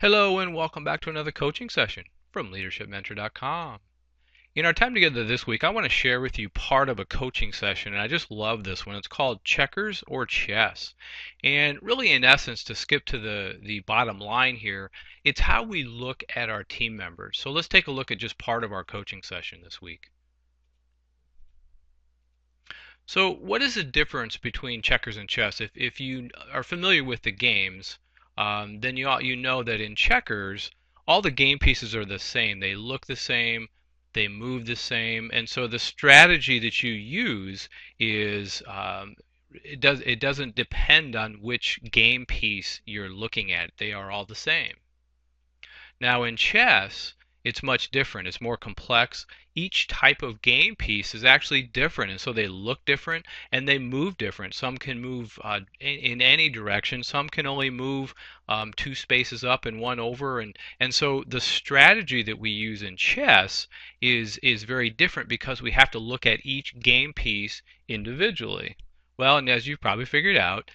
Hello and welcome back to another coaching session from leadershipmentor.com. In our time together this week, I want to share with you part of a coaching session, and I just love this one. It's called Checkers or Chess. And really, in essence, to skip to the bottom line here, it's how we look at our team members. So let's take a look at just part of our coaching session this week. So what is the difference between checkers and chess? If you are familiar with the games, then you know that in checkers, all the game pieces are the same. They look the same, they move the same, and so the strategy that you use is it doesn't depend on which game piece you're looking at. They are all the same. Now in chess, it's much different. It's more complex. Each type of game piece is actually different, and so they look different and they move different. Some can move in any direction. Some can only move two spaces up and one over, and so the strategy that we use in chess is very different because we have to look at each game piece individually. Well, and as you've probably figured out,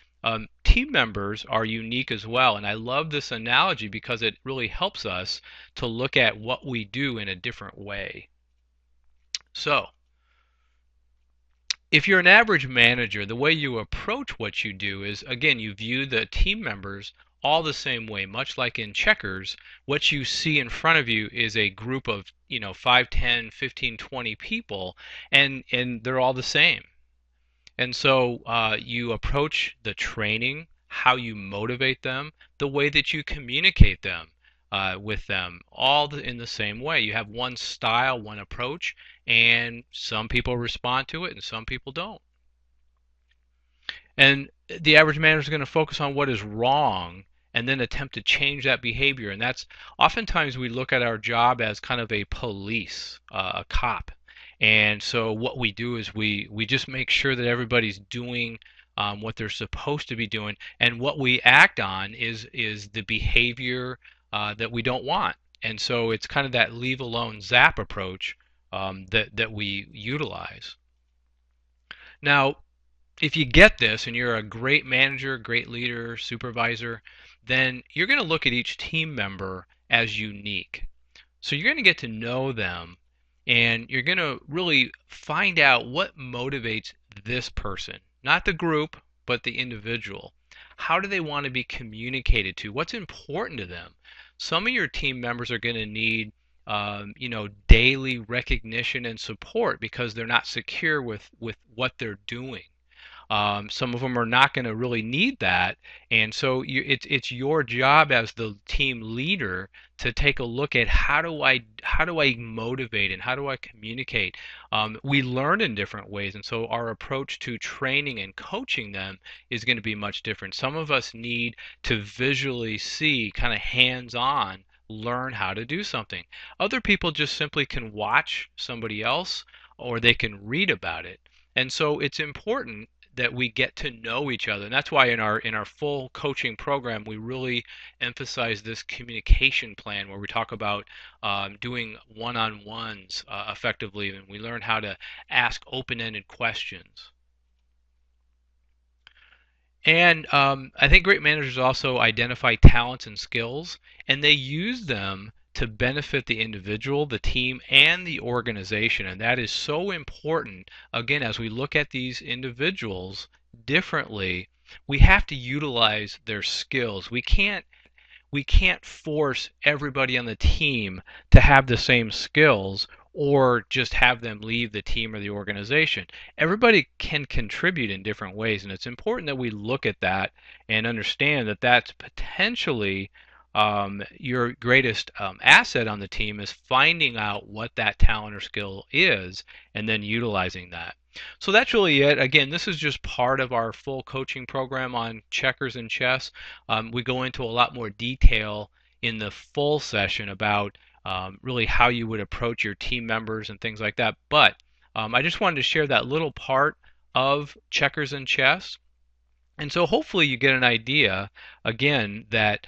team members are unique as well, and I love this analogy because it really helps us to look at what we do in a different way. So, if you're an average manager, the way you approach what you do is, again, you view the team members all the same way. Much like in checkers, what you see in front of you is a group of 5, 10, 15, 20 people, and they're all the same. And so you approach the training, how you motivate them, the way that you communicate them with them, all in the same way. You have one style, one approach, and some people respond to it and some people don't. And the average manager is going to focus on what is wrong and then attempt to change that behavior. And that's oftentimes we look at our job as kind of a police, a cop. And so what we do is we just make sure that everybody's doing what they're supposed to be doing, and what we act on is the behavior that we don't want. And so it's kind of that leave alone zap approach that we utilize. Now, if you get this and you're a great manager, great leader, supervisor, then you're going to look at each team member as unique. So you're going to get to know them, and you're going to really find out what motivates this person, not the group, but the individual. How do they want to be communicated to? What's important to them? Some of your team members are going to need daily recognition and support because they're not secure with what they're doing. Some of them are not going to really need that, and so it's your job as the team leader to take a look at how do I motivate and how do I communicate. We learn in different ways, and so our approach to training and coaching them is going to be much different. Some of us need to visually see, kind of hands-on, learn how to do something. Other people just simply can watch somebody else or they can read about it. And so it's important that we get to know each other. And that's why in our full coaching program, we really emphasize this communication plan where we talk about doing one-on-ones effectively, and we learn how to ask open-ended questions. And I think great managers also identify talents and skills, and they use them to benefit the individual, the team, and the organization. And that is so important. Again, as we look at these individuals differently, we have to utilize their skills. We can't force everybody on the team to have the same skills or just have them leave the team or the organization. Everybody can contribute in different ways, and it's important that we look at that and understand that that's potentially your greatest asset on the team is finding out what that talent or skill is and then utilizing that. So that's really it. Again, this is just part of our full coaching program on checkers and chess. We go into a lot more detail in the full session about really how you would approach your team members and things like that. But I just wanted to share that little part of checkers and chess. And so hopefully you get an idea, again, that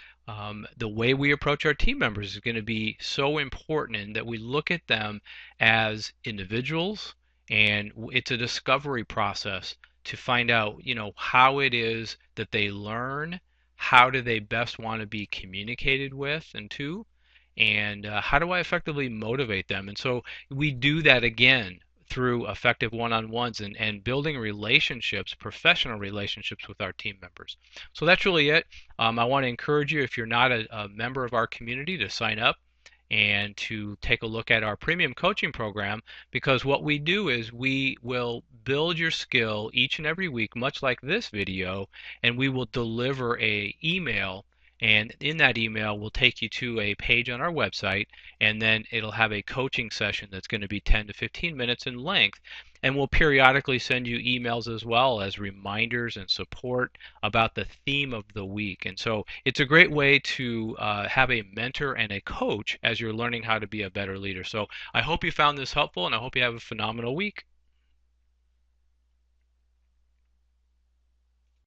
the way we approach our team members is going to be so important, and that we look at them as individuals, and it's a discovery process to find out, how it is that they learn, how do they best want to be communicated with and to, and how do I effectively motivate them? And so we do that again through effective one-on-ones and building relationships, professional relationships with our team members. So that's really it. I want to encourage you, if you're not a member of our community, to sign up and to take a look at our premium coaching program, because what we do is we will build your skill each and every week, much like this video, and we will deliver a email, and in that email we'll take you to a page on our website, and then it'll have a coaching session that's going to be 10 to 15 minutes in length, and we'll periodically send you emails as well as reminders and support about the theme of the week. And so it's a great way to have a mentor and a coach as you're learning how to be a better leader. So I hope you found this helpful, and I hope you have a phenomenal week.